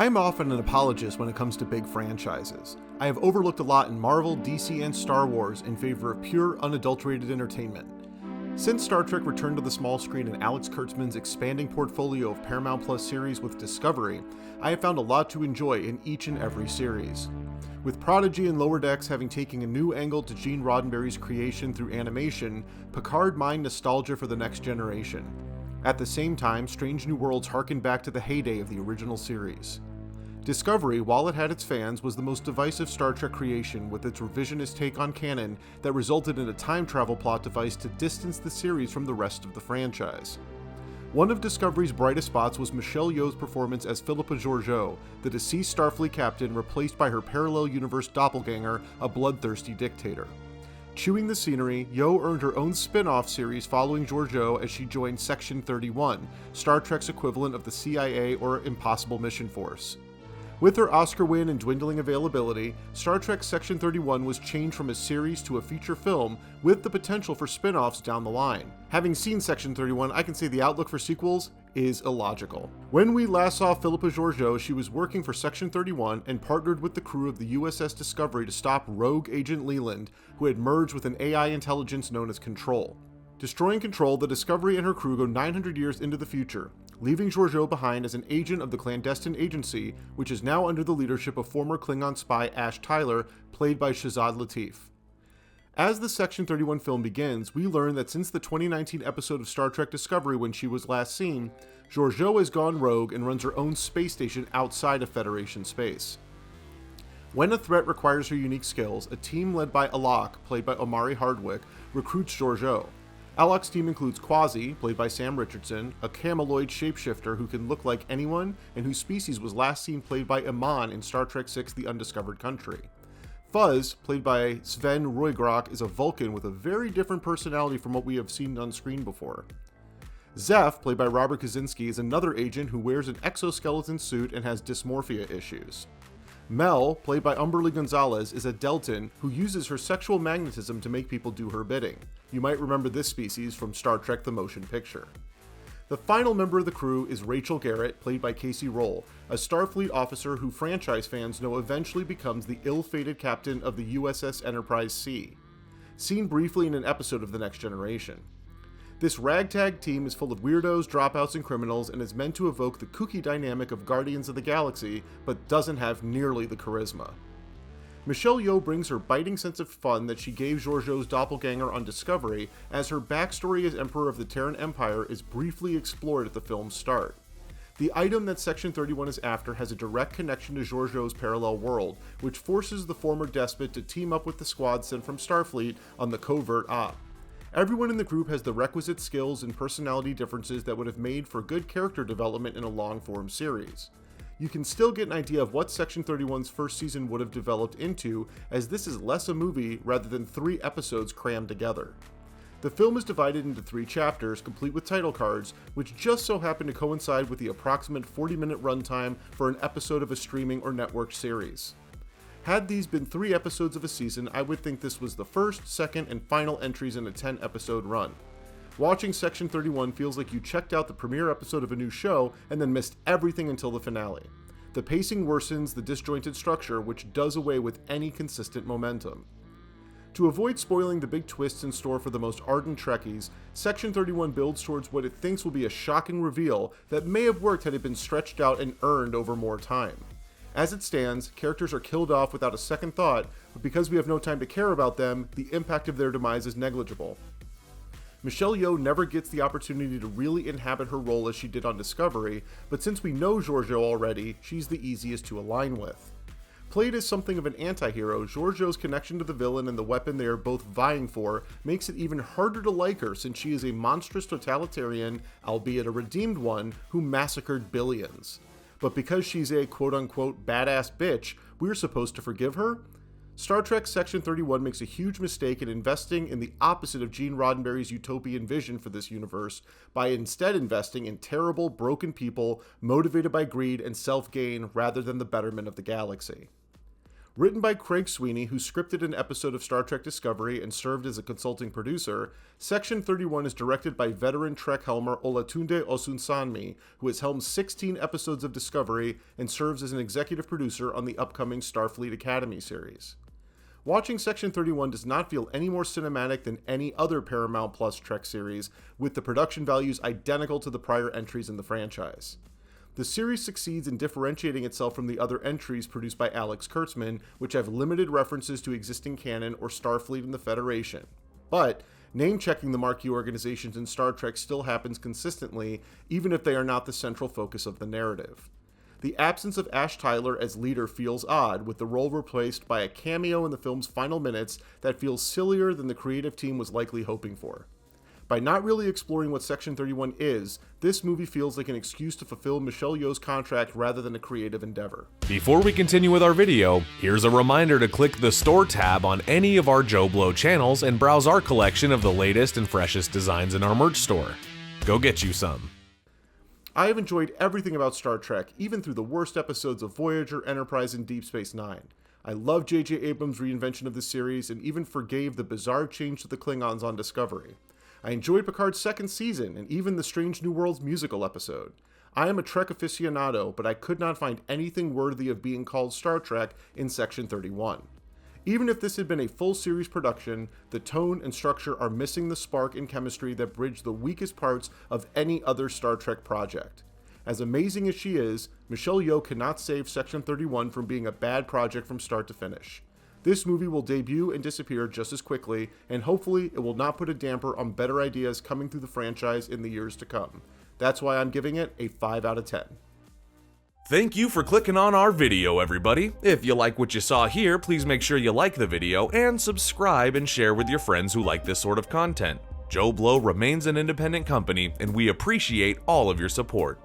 I'm often an apologist when it comes to big franchises. I have overlooked a lot in Marvel, DC, and Star Wars in favor of pure, unadulterated entertainment. Since Star Trek returned to the small screen and Alex Kurtzman's expanding portfolio of Paramount Plus series with Discovery, I have found a lot to enjoy in each and every series. With Prodigy and Lower Decks having taken a new angle to Gene Roddenberry's creation through animation, Picard mined nostalgia for the next generation. At the same time, Strange New Worlds harkened back to the heyday of the original series. Discovery, while it had its fans, was the most divisive Star Trek creation with its revisionist take on canon that resulted in a time travel plot device to distance the series from the rest of the franchise. One of Discovery's brightest spots was Michelle Yeoh's performance as Philippa Georgiou, the deceased Starfleet captain replaced by her parallel universe doppelganger, a bloodthirsty dictator. Chewing the scenery, Yeoh earned her own spin-off series following Georgiou as she joined Section 31, Star Trek's equivalent of the CIA or Impossible Mission Force. With her Oscar win and dwindling availability, Star Trek Section 31 was changed from a series to a feature film with the potential for spin-offs down the line. Having seen Section 31, I can say the outlook for sequels is illogical. When we last saw Philippa Georgiou, she was working for Section 31 and partnered with the crew of the USS Discovery to stop rogue Agent Leland, who had merged with an AI intelligence known as Control. Destroying Control, the Discovery and her crew go 900 years into the future, leaving Georgiou behind as an agent of the clandestine agency, which is now under the leadership of former Klingon spy Ash Tyler, played by Shazad Latif. As the Section 31 film begins, we learn that since the 2019 episode of Star Trek Discovery when she was last seen, Georgiou has gone rogue and runs her own space station outside of Federation space. When a threat requires her unique skills, a team led by Alok, played by Omari Hardwick, recruits Georgiou. Alok's team includes Quasi, played by Sam Richardson, a cameloid shapeshifter who can look like anyone and whose species was last seen played by Iman in Star Trek VI The Undiscovered Country. Fuzz, played by Sven Roygrok, is a Vulcan with a very different personality from what we have seen on screen before. Zeph, played by Robert Kaczynski, is another agent who wears an exoskeleton suit and has dysmorphia issues. Mel, played by Umberly Gonzalez, is a Deltan who uses her sexual magnetism to make people do her bidding. You might remember this species from Star Trek The Motion Picture. The final member of the crew is Rachel Garrett, played by Casey Roll, a Starfleet officer who franchise fans know eventually becomes the ill-fated captain of the USS Enterprise C, seen briefly in an episode of The Next Generation. This ragtag team is full of weirdos, dropouts, and criminals and is meant to evoke the kooky dynamic of Guardians of the Galaxy, but doesn't have nearly the charisma. Michelle Yeoh brings her biting sense of fun that she gave Georgiou's doppelganger on Discovery, as her backstory as Emperor of the Terran Empire is briefly explored at the film's start. The item that Section 31 is after has a direct connection to Georgiou's parallel world, which forces the former despot to team up with the squad sent from Starfleet on the covert op. Everyone in the group has the requisite skills and personality differences that would have made for good character development in a long-form series. You can still get an idea of what Section 31's first season would have developed into, as this is less a movie rather than 3 episodes crammed together. The film is divided into 3 chapters, complete with title cards, which just so happen to coincide with the approximate 40-minute runtime for an episode of a streaming or network series. Had these been 3 episodes of a season, I would think this was the first, second, and final entries in a 10-episode run. Watching Section 31 feels like you checked out the premiere episode of a new show and then missed everything until the finale. The pacing worsens the disjointed structure, which does away with any consistent momentum. To avoid spoiling the big twists in store for the most ardent Trekkies, Section 31 builds towards what it thinks will be a shocking reveal that may have worked had it been stretched out and earned over more time. As it stands, characters are killed off without a second thought, but because we have no time to care about them, the impact of their demise is negligible. Michelle Yeoh never gets the opportunity to really inhabit her role as she did on Discovery, but since we know Georgiou already, she's the easiest to align with. Played as something of an anti-hero, Georgiou's connection to the villain and the weapon they are both vying for makes it even harder to like her since she is a monstrous totalitarian, albeit a redeemed one, who massacred billions. But because she's a quote-unquote badass bitch, we're supposed to forgive her? Star Trek Section 31 makes a huge mistake in investing in the opposite of Gene Roddenberry's utopian vision for this universe by instead investing in terrible, broken people motivated by greed and self-gain rather than the betterment of the galaxy. Written by Craig Sweeney, who scripted an episode of Star Trek Discovery and served as a consulting producer, Section 31 is directed by veteran Trek helmer Olatunde Osunsanmi, who has helmed 16 episodes of Discovery and serves as an executive producer on the upcoming Starfleet Academy series. Watching Section 31 does not feel any more cinematic than any other Paramount Plus Trek series, with the production values identical to the prior entries in the franchise. The series succeeds in differentiating itself from the other entries produced by Alex Kurtzman, which have limited references to existing canon or Starfleet and the Federation. But name-checking the marquee organizations in Star Trek still happens consistently, even if they are not the central focus of the narrative. The absence of Ash Tyler as leader feels odd, with the role replaced by a cameo in the film's final minutes that feels sillier than the creative team was likely hoping for. By not really exploring what Section 31 is, this movie feels like an excuse to fulfill Michelle Yeoh's contract rather than a creative endeavor. Before we continue with our video, here's a reminder to click the Store tab on any of our JoBlo channels and browse our collection of the latest and freshest designs in our merch store. Go get you some. I have enjoyed everything about Star Trek, even through the worst episodes of Voyager, Enterprise, and Deep Space Nine. I love J.J. Abrams' reinvention of the series and even forgave the bizarre change to the Klingons on Discovery. I enjoyed Picard's second season and even the Strange New Worlds musical episode. I am a Trek aficionado, but I could not find anything worthy of being called Star Trek in Section 31. Even if this had been a full series production, the tone and structure are missing the spark and chemistry that bridge the weakest parts of any other Star Trek project. As amazing as she is, Michelle Yeoh cannot save Section 31 from being a bad project from start to finish. This movie will debut and disappear just as quickly, and hopefully it will not put a damper on better ideas coming through the franchise in the years to come. That's why I'm giving it a 5 out of 10. Thank you for clicking on our video, everybody. If you like what you saw here, please make sure you like the video and subscribe and share with your friends who like this sort of content. JoBlo remains an independent company, and we appreciate all of your support.